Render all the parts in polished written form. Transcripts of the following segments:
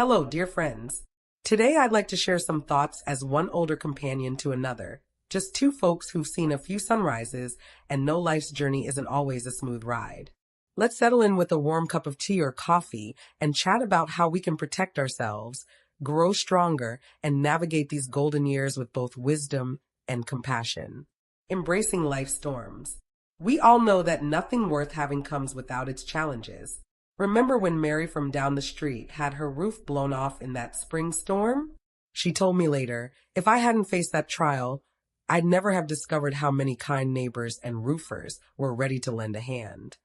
Hello, dear friends. Today I'd like to share some thoughts as one older companion to another. Just two folks who've seen a few sunrises and know life's journey isn't always a smooth ride. Let's settle in with a warm cup of tea or coffee and chat about how we can protect ourselves, grow stronger, and navigate these golden years with both wisdom and compassion. Embracing life's storms. We all know that nothing worth having comes without its challenges. Remember when Mary from down the street had her roof blown off in that spring storm? She told me later, if I hadn't faced that trial, I'd never have discovered how many kind neighbors and roofers were ready to lend a hand.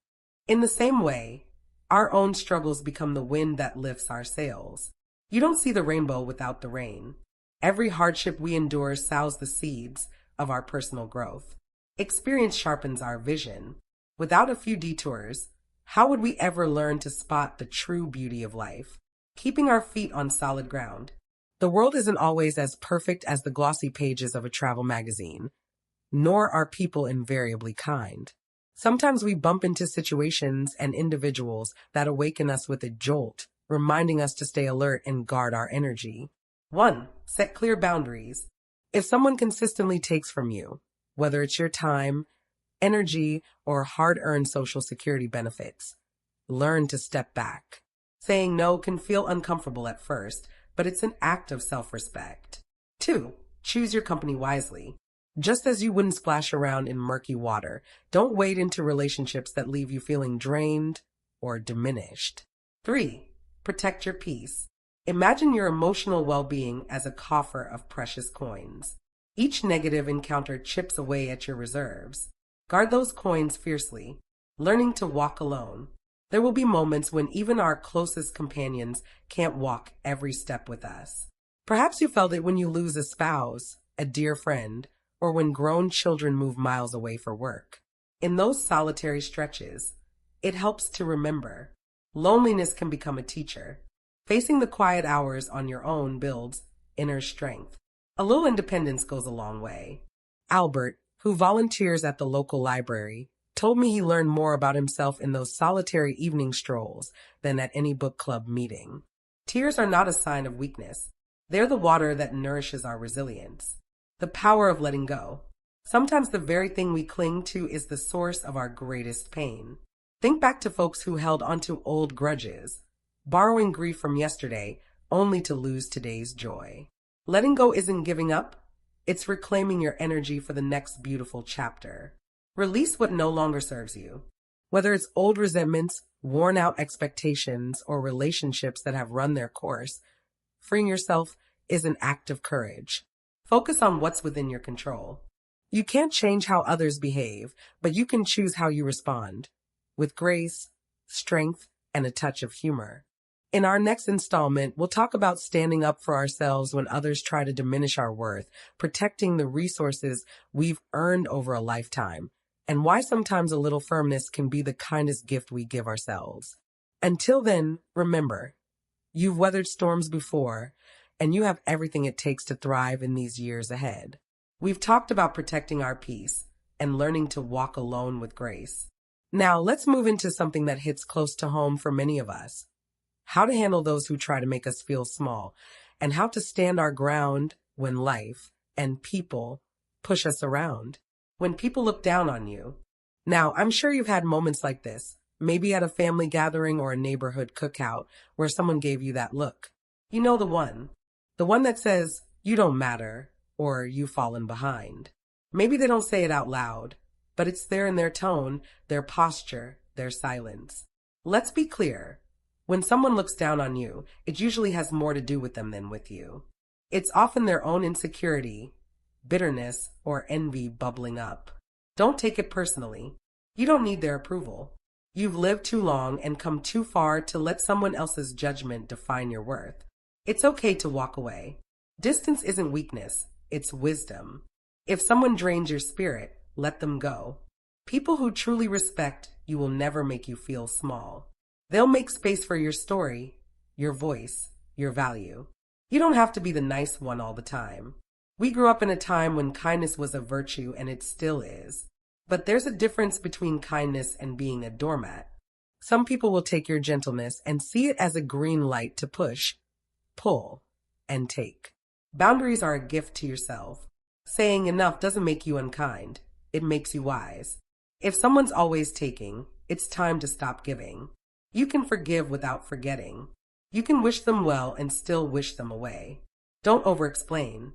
In the same way, our own struggles become the wind that lifts our sails. You don't see the rainbow without the rain. Every hardship we endure sows the seeds of our personal growth. Experience sharpens our vision. Without a few detours, how would we ever learn to spot the true beauty of life? Keeping our feet on solid ground. The world isn't always as perfect as the glossy pages of a travel magazine, nor are people invariably kind. Sometimes we bump into situations and individuals that awaken us with a jolt, reminding us to stay alert and guard our energy. 1. Set clear boundaries. If someone consistently takes from you, whether it's your time, energy, or hard-earned social security benefits, learn to step back. Saying no can feel uncomfortable at first, but it's an act of self-respect. 2. Choose your company wisely. Just as you wouldn't splash around in murky water, don't wade into relationships that leave you feeling drained or diminished. 3. Protect your peace. Imagine your emotional well-being as a coffer of precious coins. Each negative encounter chips away at your reserves. Guard those coins fiercely, learning to walk alone. There will be moments when even our closest companions can't walk every step with us. Perhaps you felt it when you lose a spouse, a dear friend, or when grown children move miles away for work. In those solitary stretches, it helps to remember. Loneliness can become a teacher. Facing the quiet hours on your own builds inner strength. A little independence goes a long way. Albert, who volunteers at the local library, told me he learned more about himself in those solitary evening strolls than at any book club meeting. Tears are not a sign of weakness. They're the water that nourishes our resilience. The power of letting go. Sometimes the very thing we cling to is the source of our greatest pain. Think back to folks who held onto old grudges, borrowing grief from yesterday only to lose today's joy. Letting go isn't giving up. It's reclaiming your energy for the next beautiful chapter. Release what no longer serves you. Whether it's old resentments, worn-out expectations, or relationships that have run their course, freeing yourself is an act of courage. Focus on what's within your control. You can't change how others behave, but you can choose how you respond, with grace, strength, and a touch of humor. In our next installment, we'll talk about standing up for ourselves when others try to diminish our worth, protecting the resources we've earned over a lifetime, and why sometimes a little firmness can be the kindest gift we give ourselves. Until then, remember, you've weathered storms before, and you have everything it takes to thrive in these years ahead. We've talked about protecting our peace and learning to walk alone with grace. Now, let's move into something that hits close to home for many of us. How to handle those who try to make us feel small, and how to stand our ground when life and people push us around, when people look down on you. Now, I'm sure you've had moments like this, maybe at a family gathering or a neighborhood cookout where someone gave you that look. You know the one that says, you don't matter, or you've fallen behind. Maybe they don't say it out loud, but it's there in their tone, their posture, their silence. Let's be clear. When someone looks down on you, it usually has more to do with them than with you. It's often their own insecurity, bitterness, or envy bubbling up. Don't take it personally. You don't need their approval. You've lived too long and come too far to let someone else's judgment define your worth. It's okay to walk away. Distance isn't weakness, it's wisdom. If someone drains your spirit, let them go. People who truly respect you will never make you feel small. They'll make space for your story, your voice, your value. You don't have to be the nice one all the time. We grew up in a time when kindness was a virtue, and it still is. But there's a difference between kindness and being a doormat. Some people will take your gentleness and see it as a green light to push, pull, and take. Boundaries are a gift to yourself. Saying enough doesn't make you unkind. It makes you wise. If someone's always taking, it's time to stop giving. You can forgive without forgetting. You can wish them well and still wish them away. Don't over-explain.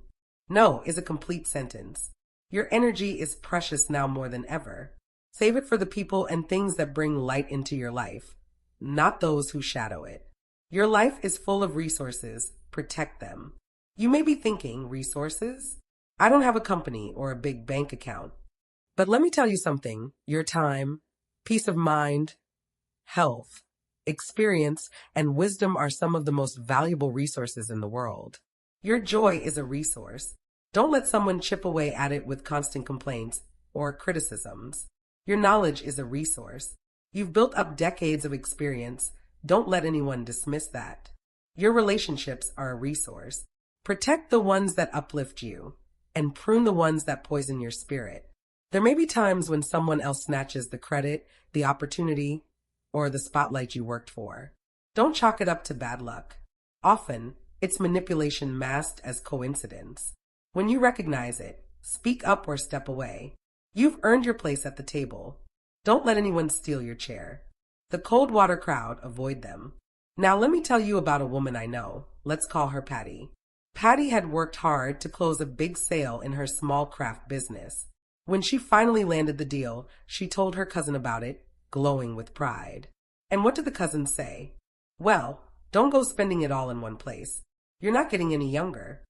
No is a complete sentence. Your energy is precious now more than ever. Save it for the people and things that bring light into your life, not those who shadow it. Your life is full of resources. Protect them. You may be thinking, resources? I don't have a company or a big bank account. But let me tell you something. Your time, peace of mind, health, experience, and wisdom are some of the most valuable resources in the world. Your joy is a resource. Don't let someone chip away at it with constant complaints or criticisms. Your knowledge is a resource. You've built up decades of experience. Don't let anyone dismiss that. Your relationships are a resource. Protect the ones that uplift you and prune the ones that poison your spirit. There may be times when someone else snatches the credit, the opportunity, or the spotlight you worked for. Don't chalk it up to bad luck. Often, it's manipulation masked as coincidence. When you recognize it, speak up or step away. You've earned your place at the table. Don't let anyone steal your chair. The cold water crowd, avoid them. Now let me tell you about a woman I know. Let's call her Patty. Patty had worked hard to close a big sale in her small craft business. When she finally landed the deal, she told her cousin about it, glowing with pride. And what did the cousin say? Well, don't go spending it all in one place. You're not getting any younger.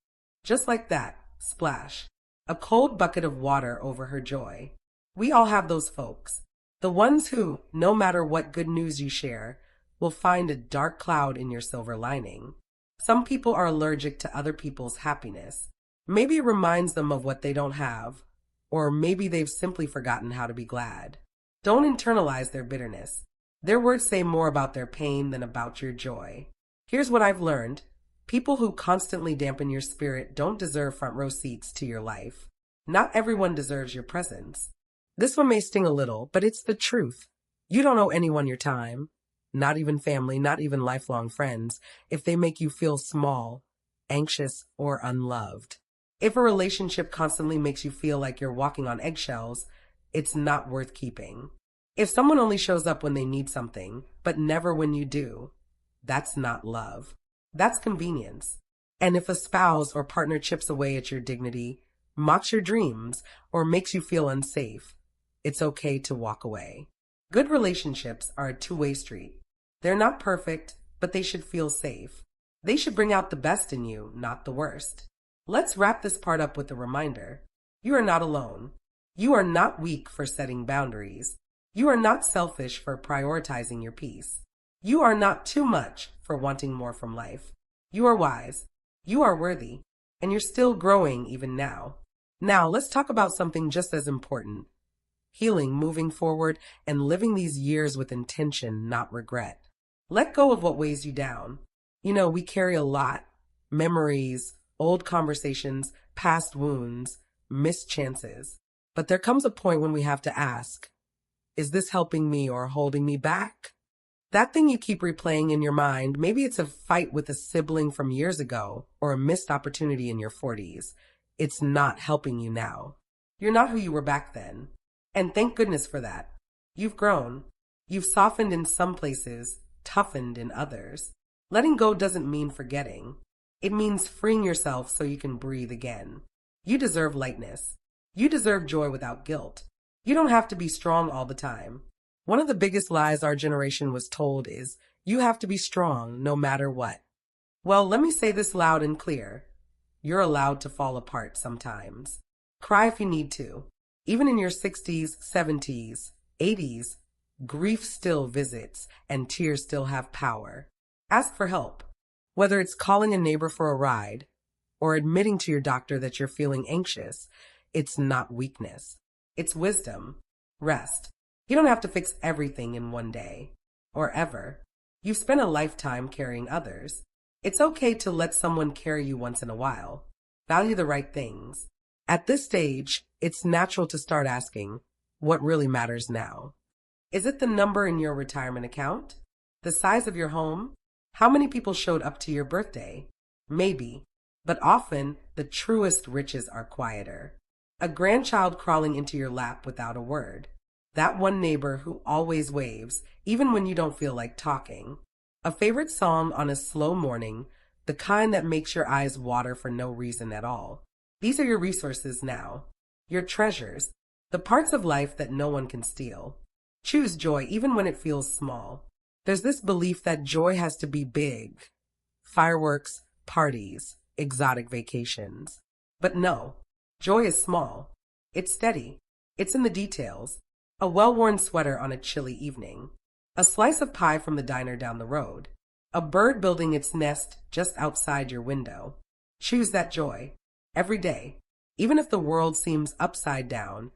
Just like that, splash. A cold bucket of water over her joy. We all have those folks. The ones who, no matter what good news you share, will find a dark cloud in your silver lining. Some people are allergic to other people's happiness. Maybe it reminds them of what they don't have, or maybe they've simply forgotten how to be glad. Don't internalize their bitterness. Their words say more about their pain than about your joy. Here's what I've learned. People who constantly dampen your spirit don't deserve front row seats to your life. Not everyone deserves your presence. This one may sting a little, but it's the truth. You don't owe anyone your time, not even family, not even lifelong friends, if they make you feel small, anxious, or unloved. If a relationship constantly makes you feel like you're walking on eggshells, it's not worth keeping. If someone only shows up when they need something, but never when you do, that's not love. That's convenience. And if a spouse or partner chips away at your dignity, mocks your dreams, or makes you feel unsafe, it's okay to walk away. Good relationships are a two-way street. They're not perfect, but they should feel safe. They should bring out the best in you, not the worst. Let's wrap this part up with a reminder. You are not alone. You are not weak for setting boundaries. You are not selfish for prioritizing your peace. You are not too much for wanting more from life. You are wise. You are worthy. And you're still growing even now. Now, let's talk about something just as important. Healing, moving forward, and living these years with intention, not regret. Let go of what weighs you down. You know, we carry a lot. Memories, old conversations, past wounds, missed chances. But there comes a point when we have to ask, is this helping me or holding me back? That thing you keep replaying in your mind, maybe it's a fight with a sibling from years ago or a missed opportunity in your 40s. It's not helping you now. You're not who you were back then. And thank goodness for that. You've grown. You've softened in some places, toughened in others. Letting go doesn't mean forgetting. It means freeing yourself so you can breathe again. You deserve lightness. You deserve joy without guilt. You don't have to be strong all the time. One of the biggest lies our generation was told is, you have to be strong no matter what. Well, let me say this loud and clear. You're allowed to fall apart sometimes. Cry if you need to. Even in your 60s, 70s, 80s, grief still visits and tears still have power. Ask for help. Whether it's calling a neighbor for a ride or admitting to your doctor that you're feeling anxious, it's not weakness. It's wisdom. Rest. You don't have to fix everything in one day, or ever. You've spent a lifetime carrying others. It's okay to let someone carry you once in a while. Value the right things. At this stage, it's natural to start asking, what really matters now? Is it the number in your retirement account? The size of your home? How many people showed up to your birthday? Maybe, but often the truest riches are quieter. A grandchild crawling into your lap without a word. That one neighbor who always waves, even when you don't feel like talking. A favorite song on a slow morning, the kind that makes your eyes water for no reason at all. These are your resources now. Your treasures. The parts of life that no one can steal. Choose joy even when it feels small. There's this belief that joy has to be big. Fireworks, parties, exotic vacations. But no, joy is small. It's steady. It's in the details. A well-worn sweater on a chilly evening. A slice of pie from the diner down the road. A bird building its nest just outside your window. Choose that joy. Every day. Even if the world seems upside down.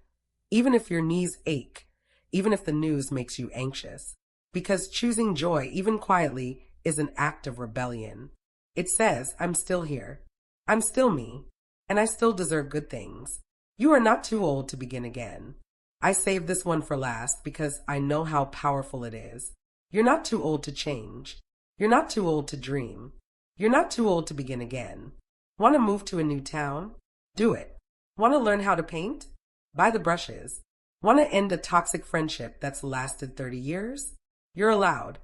Even if your knees ache. Even if the news makes you anxious. Because choosing joy, even quietly, is an act of rebellion. It says, I'm still here. I'm still me. And I still deserve good things. You are not too old to begin again. I saved this one for last because I know how powerful it is. You're not too old to change. You're not too old to dream. You're not too old to begin again. Want to move to a new town? Do it. Want to learn how to paint? Buy the brushes. Want to end a toxic friendship that's lasted 30 years? You're allowed.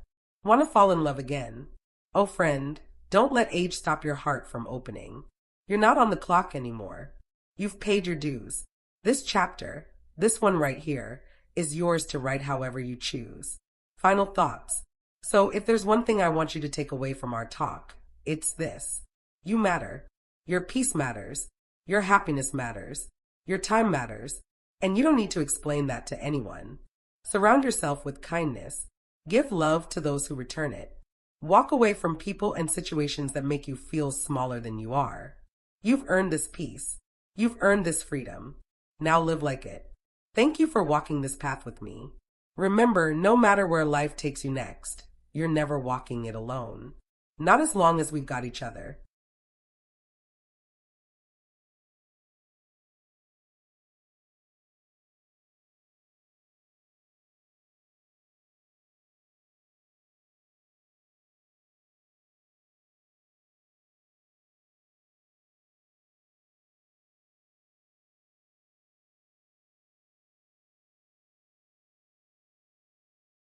Want to fall in love again? Oh, friend, don't let age stop your heart from opening. You're not on the clock anymore. You've paid your dues. This chapter, this one right here, is yours to write however you choose. Final thoughts. So if there's one thing I want you to take away from our talk, it's this. You matter. Your peace matters. Your happiness matters. Your time matters. And you don't need to explain that to anyone. Surround yourself with kindness. Give love to those who return it. Walk away from people and situations that make you feel smaller than you are. You've earned this peace. You've earned this freedom. Now live like it. Thank you for walking this path with me. Remember, no matter where life takes you next, you're never walking it alone. Not as long as we've got each other.